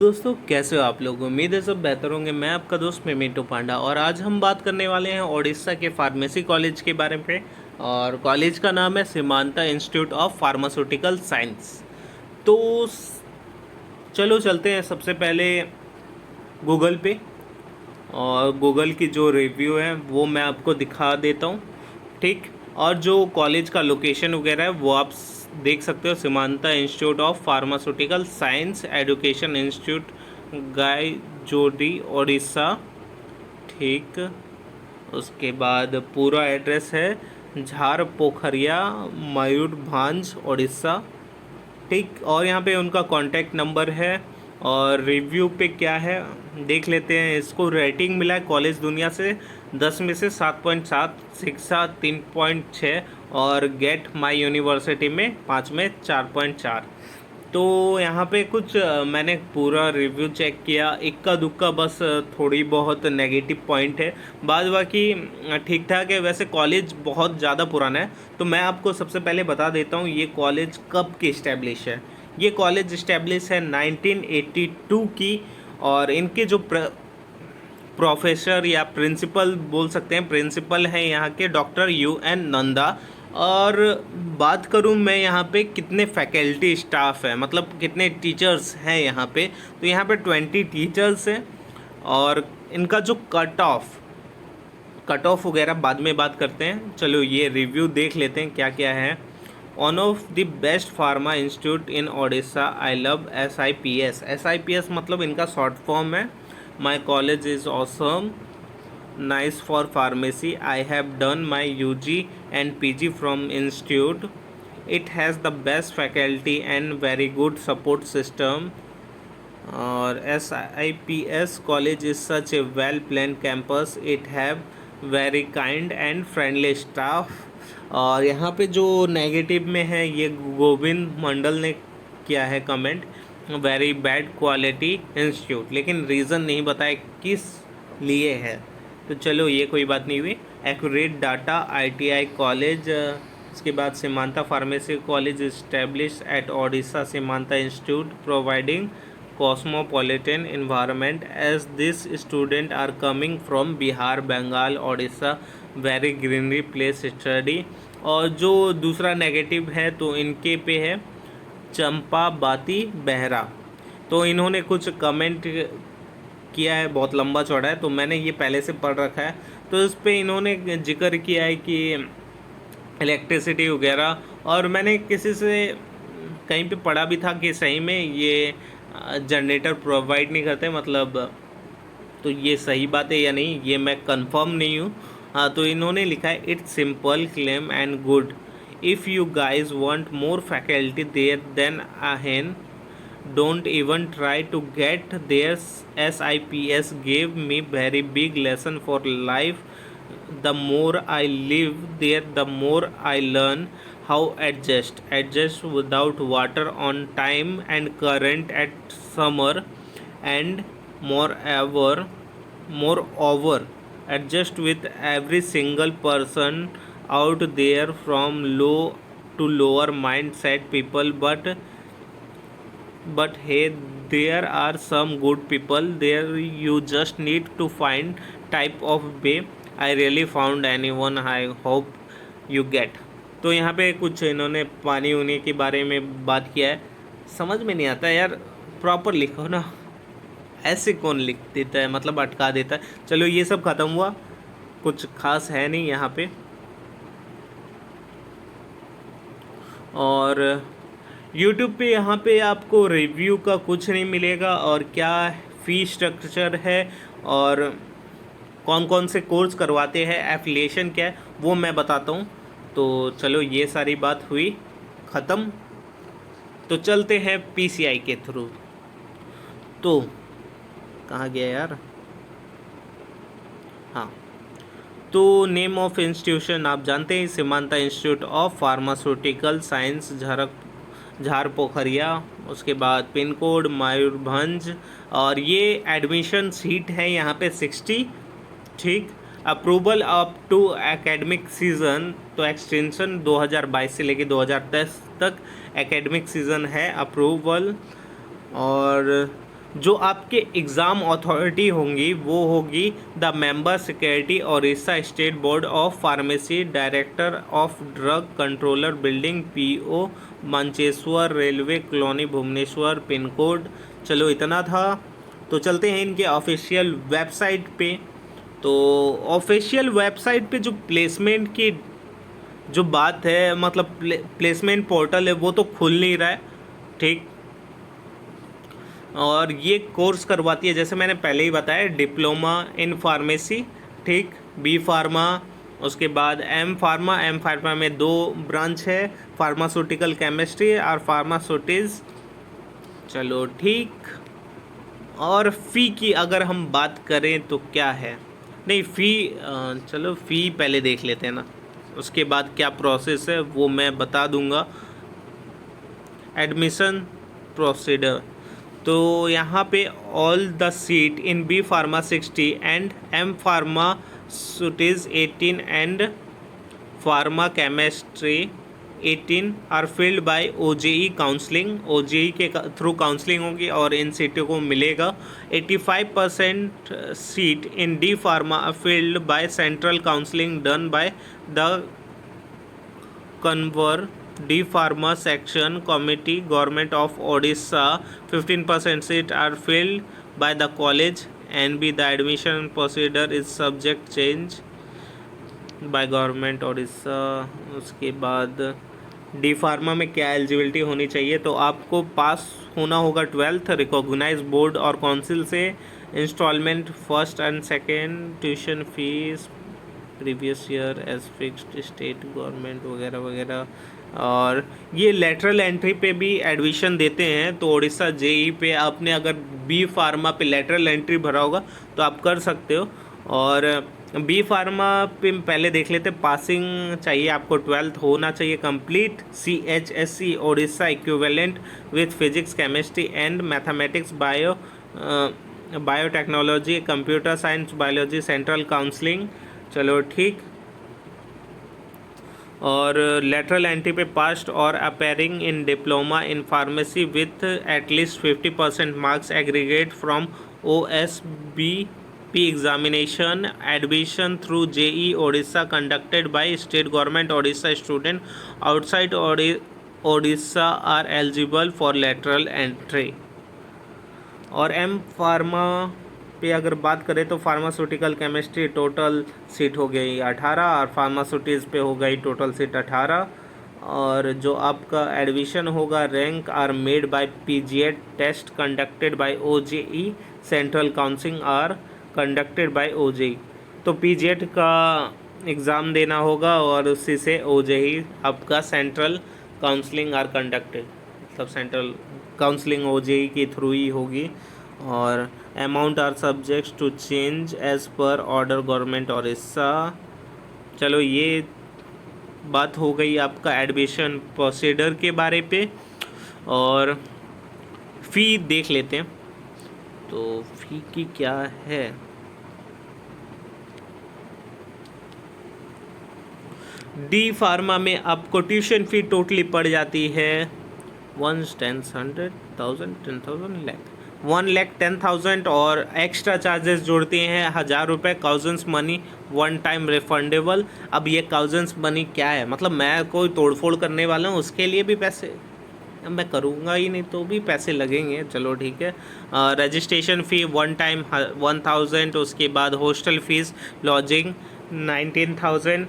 दोस्तों कैसे हो आप लोग। उम्मीद है सब बेहतर होंगे। मैं आपका दोस्त मिमिटो पांडा और आज हम बात करने वाले हैं ओडिशा के फार्मेसी कॉलेज के बारे में। और कॉलेज का नाम है Seemanta institute of pharmaceutical science. तो चलो चलते हैं सबसे पहले गूगल पे, और गूगल की जो रिव्यू है वो मैं आपको दिखा देता हूँ। ठीक। और जो कॉलेज का लोकेशन वगैरह है वो आप देख सकते हो। Seemanta institute of pharmaceutical science education institute, Gaijodi, Odisha. ठीक। उसके बाद पूरा एड्रेस है झार पोखरिया, मयूरभंज, उड़ीसा। ठीक। और यहाँ पे उनका कॉन्टैक्ट नंबर है। और रिव्यू पे क्या है देख लेते हैं। इसको रेटिंग मिला है कॉलेज दुनिया से 10 में से 7.7, शिक्षा 3.6 और गेट माई यूनिवर्सिटी में 5 में 4.4। तो यहाँ पे कुछ मैंने पूरा रिव्यू चेक किया, इक्का दुक्का बस थोड़ी बहुत नेगेटिव पॉइंट है, बाद बाकी ठीक ठाक है। वैसे कॉलेज बहुत ज़्यादा पुराना है। तो मैं आपको सबसे पहले बता देता हूँ ये कॉलेज कब की इस्टेब्लिश है। ये कॉलेज इस्टेब्लिश है 1982 की। और इनके जो प्रोफेसर या प्रिंसिपल बोल सकते हैं, प्रिंसिपल हैं यहाँ के डॉक्टर UN नंदा। और बात करूँ मैं यहाँ पे कितने फैकल्टी स्टाफ है, मतलब कितने टीचर्स हैं यहाँ पे, तो यहाँ पे 20 टीचर्स हैं। और इनका जो कट ऑफ वगैरह बाद में बात करते हैं। चलो ये रिव्यू देख लेते हैं क्या क्या है। One of the best pharma institute in Odisha, I love SIPS। SIPS मतलब इनका शॉर्ट फॉर्म है my college is awesome, nice for pharmacy. I have done my UG and PG from institute. It has the best faculty and very good support system. और SIPS college is such a well planned campus. It have very kind and friendly staff. और यहाँ पे जो negative में है ये गोविंद मंडल ने किया है comment, very bad quality institute, लेकिन रीज़न नहीं बताया किस लिए है। तो चलो ये कोई बात नहीं हुई। Accurate data, ITI college. इसके बाद Seemanta pharmacy college establish at Odisha Seemanta institute, providing cosmopolitan environment as this student are coming from Bihar, Bengal, Odisha, very greenery place study. और जो दूसरा नेगेटिव है तो इनके पे है चंपा बाती बेहरा। तो इन्होंने कुछ कमेंट किया है, बहुत लंबा चौड़ा है, तो मैंने ये पहले से पढ़ रखा है। तो इस पर इन्होंने जिक्र किया है कि इलेक्ट्रिसिटी वगैरह, और मैंने किसी से कहीं पे पढ़ा भी था कि सही में ये जनरेटर प्रोवाइड नहीं करते, मतलब तो ये सही बात है या नहीं ये मैं कंफर्म नहीं हूँ। हाँ, तो इन्होंने लिखा है it's simple claim and good, if you guys want more faculty there then अहेन don't even try to get there. SIPS gave me very big lesson for life. The more I live there, the more I learn how adjust without water on time and current at summer, and moreover adjust with every single person out there, from low to lower mindset people. But hey, there are some good people there, you just need to find type of way. I really found anyone, I hope you get। तो यहाँ पे कुछ इन्होंने पानी उनी के बारे में बात किया है। समझ में नहीं आता यार, प्रॉपर लिखो ना, ऐसे कौन लिख देता है, मतलब अटका देता है। चलो ये सब ख़त्म हुआ, कुछ खास है नहीं यहाँ पे। और YouTube पे यहाँ पे आपको रिव्यू का कुछ नहीं मिलेगा, और क्या फ़ी स्ट्रक्चर है और कौन कौन से कोर्स करवाते हैं, एफिलिएशन क्या है, वो मैं बताता हूँ। तो चलो ये सारी बात हुई ख़त्म। तो चलते हैं PCI के थ्रू। तो कहाँ गया यार, हाँ, तो नेम ऑफ इंस्टीट्यूशन आप जानते हैं, Seemanta institute of pharmaceutical science, झार पोखरिया। उसके बाद पिन कोड मयूरभंज। और ये एडमिशन सीट है यहाँ पे 60। ठीक। Approval up to academic season, तो एक्सटेंशन 2022 से लेके 2023 तक एकेडमिक सीज़न है अप्रूवल। और जो आपके एग्ज़ाम अथॉरिटी होंगी वो होगी the member secretary Odisha state board of pharmacy, director of drug controller building, PO Mancheswar, railway colony Bhubaneswar, pin code. चलो इतना था। तो चलते हैं इनके ऑफिशियल वेबसाइट पे। तो ऑफिशियल वेबसाइट पे जो प्लेसमेंट की जो बात है, मतलब प्लेसमेंट पोर्टल है वो तो खुल नहीं रहा है, ठीक। और ये कोर्स करवाती है, जैसे मैंने पहले ही बताया, डिप्लोमा इन फार्मेसी, ठीक, बी फार्मा, उसके बाद एम फार्मा। एम फार्मा में 2 ब्रांच है, फार्मास्यूटिकल केमिस्ट्री और फार्मास्यूटिक्स। चलो ठीक। और फ़ी की अगर हम बात करें तो क्या है, नहीं फ़ी, चलो फ़ी पहले देख लेते हैं ना, उसके बाद क्या प्रोसेस है वो मैं बता दूंगा। एडमिशन प्रोसीडर, तो यहाँ पे all the seat in B pharma 60 and M pharma studies 18 and pharma chemistry 18 are filled by OJEE counselling. OJEE के थ्रू काउंसलिंग होगी और इन सीटों को मिलेगा। 85% seat in D pharma filled by central counselling done by the convener D pharma section committee government of Odisha. 15% seat are filled by the college and be the admission procedure is subject change by government Odisha. उसके बाद D pharma में क्या eligibility होनी चाहिए, तो आपको पास होना होगा 12th, रिकॉग्नाइज बोर्ड और काउंसिल से, instalment first and second, tuition fees previous year as fixed state government वगैरह वगैरह। और ये लेटरल एंट्री पे भी एडमिशन देते हैं, तो उड़ीसा जेई पे आपने अगर बी फार्मा पे लेटरल एंट्री भरा होगा तो आप कर सकते हो। और बी फार्मा पे पहले देख लेते, पासिंग चाहिए आपको 12th होना चाहिए complete, CHSE Odisha equivalent with physics chemistry and mathematics, biotechnology, computer science, biology, central counselling. चलो ठीक। और लेटरल एंट्री पे पास्ट और appearing in diploma in pharmacy with at least 50% marks aggregate from OSBP examination, admission through JE Odisha conducted by state government Odisha, student outside Odisha are eligible for lateral entry. और M pharma पे अगर बात करें तो pharmaceutical chemistry total seat हो गई 18 और pharmaceutics पे हो गई टोटल सीट 18। और जो आपका एडमिशन होगा, rank are made by PGAT test conducted by OJE, central counselling are conducted by OJE। तो PGAT का एग्ज़ाम देना होगा और उसी से OJE आपका सेंट्रल काउंसलिंग आर कंडक्टेड, मतलब सेंट्रल काउंसलिंग OJE के थ्रू ही होगी। और amount are subjects to change as per order government Odisha. चलो ये बात हो गई आपका एडमिशन प्रोसीडर के बारे पे। और फ़ी देख लेते हैं, तो फ़ी की क्या है। डी फार्मा में आपको ट्यूशन फ़ी टोटली पड़ जाती है 1,10,000 और एक्स्ट्रा चार्जेस जोड़ते हैं 1000 रुपये, काउजेंस मनी वन टाइम रिफंडेबल। अब ये काउजेंस मनी क्या है, मतलब मैं कोई तोड़फोड़ करने वाला हूँ उसके लिए भी पैसे मैं करूँगा ही नहीं तो भी पैसे लगेंगे। चलो ठीक है। रजिस्ट्रेशन फ़ी वन टाइम 1000, उसके बाद हॉस्टल फीस लॉजिंग 19,000।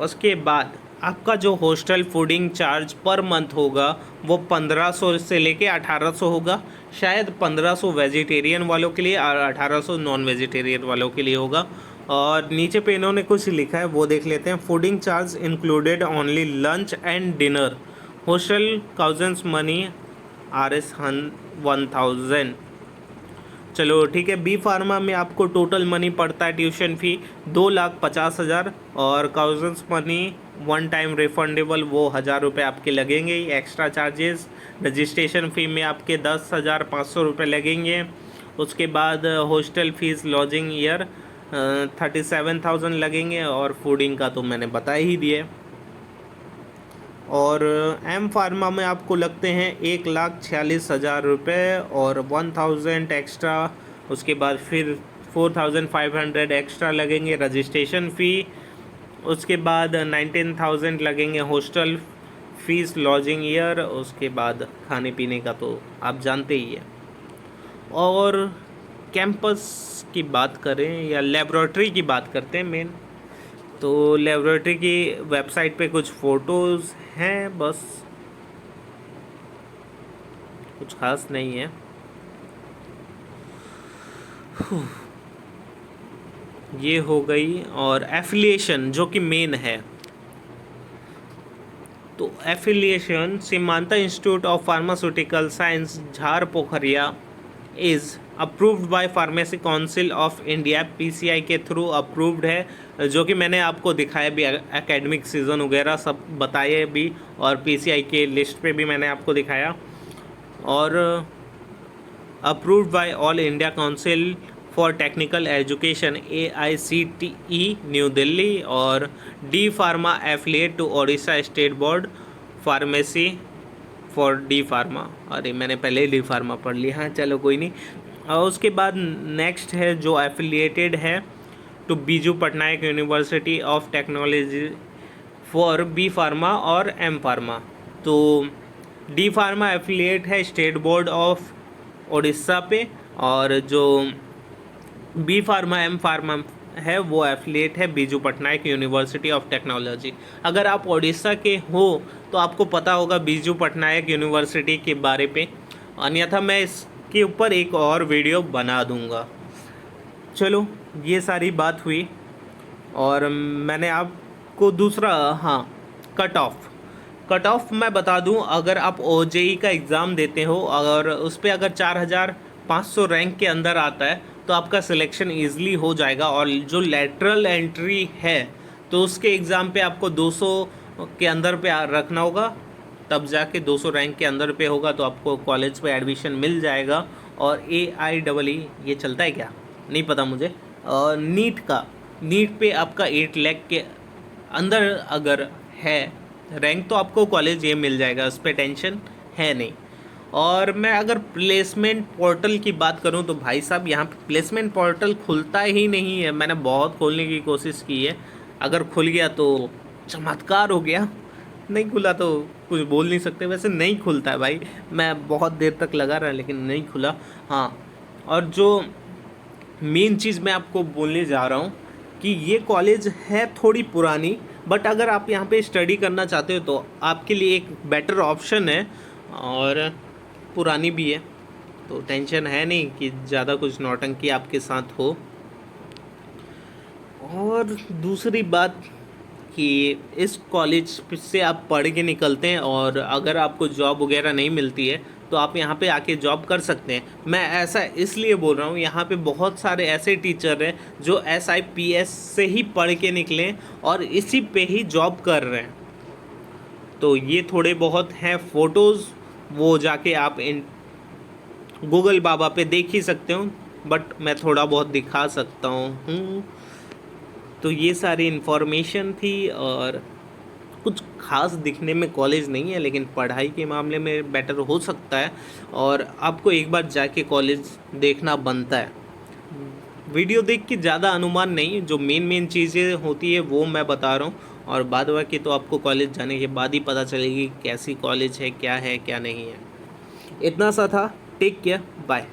उसके बाद आपका जो hostel fooding charge per month होगा वो 1500 से लेके 1800 होगा। शायद 1500 वेजिटेरियन वालों के लिए और 1800 नॉन वेजिटेरियन वालों के लिए होगा। और नीचे पे इन्होंने कुछ लिखा है वो देख लेते हैं। Fooding charge included only lunch and dinner, hostel caution money RS 1000। चलो ठीक है। बी फार्मा में आपको टोटल मनी पड़ता है ट्यूशन फ़ी 2,50,000 और काउजेंस मनी वन टाइम रिफंडेबल वो 1000 रुपये आपके लगेंगे ही एक्स्ट्रा चार्जेस। रजिस्ट्रेशन फ़ी में आपके 10,500 रुपये लगेंगे। उसके बाद हॉस्टल फीस लॉजिंग ईयर 37,000 लगेंगे और फूडिंग का तो मैंने बता ही दिया। और एम फार्मा में आपको लगते हैं 1,46,000 रुपये और 1,000 एक्स्ट्रा, उसके बाद फिर 4,500 एक्स्ट्रा लगेंगे रजिस्ट्रेशन फ़ी, उसके बाद 19,000 लगेंगे हॉस्टल फीस, लॉजिंग ईयर, उसके बाद खाने पीने का तो आप जानते ही है। और कैंपस की बात करें या लेबोरेटरी की बात करते हैं मेन, तो लेबोरेटरी की वेबसाइट पे कुछ फ़ोटोज़ हैं, बस कुछ खास नहीं है। ये हो गई। और एफिलिएशन जो कि मेन है, तो affiliation Seemanta institute of pharmaceutical science Jharpokharia is approved by pharmacy council of India, PCI के थ्रू अप्रूव्ड है, जो कि मैंने आपको दिखाया भी, एकेडमिक सीज़न वगैरह सब बताए भी, और पीसीआई के लिस्ट पे भी मैंने आपको दिखाया। और approved by All India Council for Technical Education AICTE New Delhi, और D pharma affiliate to Odisha state board pharmacy for D pharma. अरे मैंने पहले ही डी फार्मा पढ़ लिया, हाँ चलो कोई नहीं। और उसके बाद नेक्स्ट है जो एफिलिएटेड है to Biju Patnaik university of technology for B pharma और एम फार्मा। तो डी फार्मा एफिलिएट है स्टेट बोर्ड ऑफ उड़ीसा पे, और जो बी फार्मा एम फार्मा है वो एफिलिएट है Biju Patnaik university of technology. अगर आप उड़ीसा के हो तो आपको पता होगा बीजू पटनायक यूनिवर्सिटी के बारे पे, अन्यथा मैं इसके ऊपर एक और वीडियो बना दूंगा। चलो ये सारी बात हुई। और मैंने आपको दूसरा, हाँ, कट ऑफ मैं बता दूं, अगर आप OJE का एग्ज़ाम देते हो और उस पर अगर 4,500 रैंक के अंदर आता है तो आपका सिलेक्शन ईज़िली हो जाएगा। और जो लेटरल एंट्री है तो उसके एग्ज़ाम पे आपको 200 के अंदर पे रखना होगा, तब जाके 200 रैंक के अंदर पे होगा तो आपको कॉलेज पे एडमिशन मिल जाएगा। और AIEE ये चलता है क्या नहीं पता मुझे। और नीट पे आपका 8 लाख के अंदर अगर है रैंक तो आपको कॉलेज ये मिल जाएगा, उस पर टेंशन है नहीं। और मैं अगर प्लेसमेंट पोर्टल की बात करूं तो भाई साहब यहाँ पे प्लेसमेंट पोर्टल खुलता ही नहीं है। मैंने बहुत खोलने की कोशिश की है, अगर खुल गया तो चमत्कार हो गया, नहीं खुला तो कुछ बोल नहीं सकते। वैसे नहीं खुलता है भाई, मैं बहुत देर तक लगा रहा लेकिन नहीं खुला। हाँ, और जो मेन चीज़ मैं आपको बोलने जा रहा हूँ कि ये कॉलेज है थोड़ी पुरानी, बट अगर आप यहाँ पे स्टडी करना चाहते हो तो आपके लिए एक बेटर ऑप्शन है, और पुरानी भी है तो टेंशन है नहीं कि ज़्यादा कुछ नौटंकी आपके साथ हो। और दूसरी बात कि इस कॉलेज से आप पढ़ के निकलते हैं और अगर आपको जॉब वगैरह नहीं मिलती है तो आप यहाँ पे आके जॉब कर सकते हैं। मैं ऐसा इसलिए बोल रहा हूँ, यहाँ पे बहुत सारे ऐसे टीचर हैं जो SIPS से ही पढ़ के निकले और इसी पे ही जॉब कर रहे हैं। तो ये थोड़े बहुत हैं फ़ोटोज़, वो जाके आप गूगल बाबा पे देख ही सकते हो, बट मैं थोड़ा बहुत दिखा सकता हूँ। तो ये सारी इन्फॉर्मेशन थी, और कुछ खास दिखने में कॉलेज नहीं है लेकिन पढ़ाई के मामले में बेटर हो सकता है, और आपको एक बार जाके कॉलेज देखना बनता है। वीडियो देख के ज़्यादा अनुमान नहीं, जो मेन चीज़ें होती है वो मैं बता रहा हूँ, और बाद बाकी तो आपको कॉलेज जाने के बाद ही पता चलेगी कैसी कॉलेज है क्या नहीं है। इतना सा था। Take care, bye.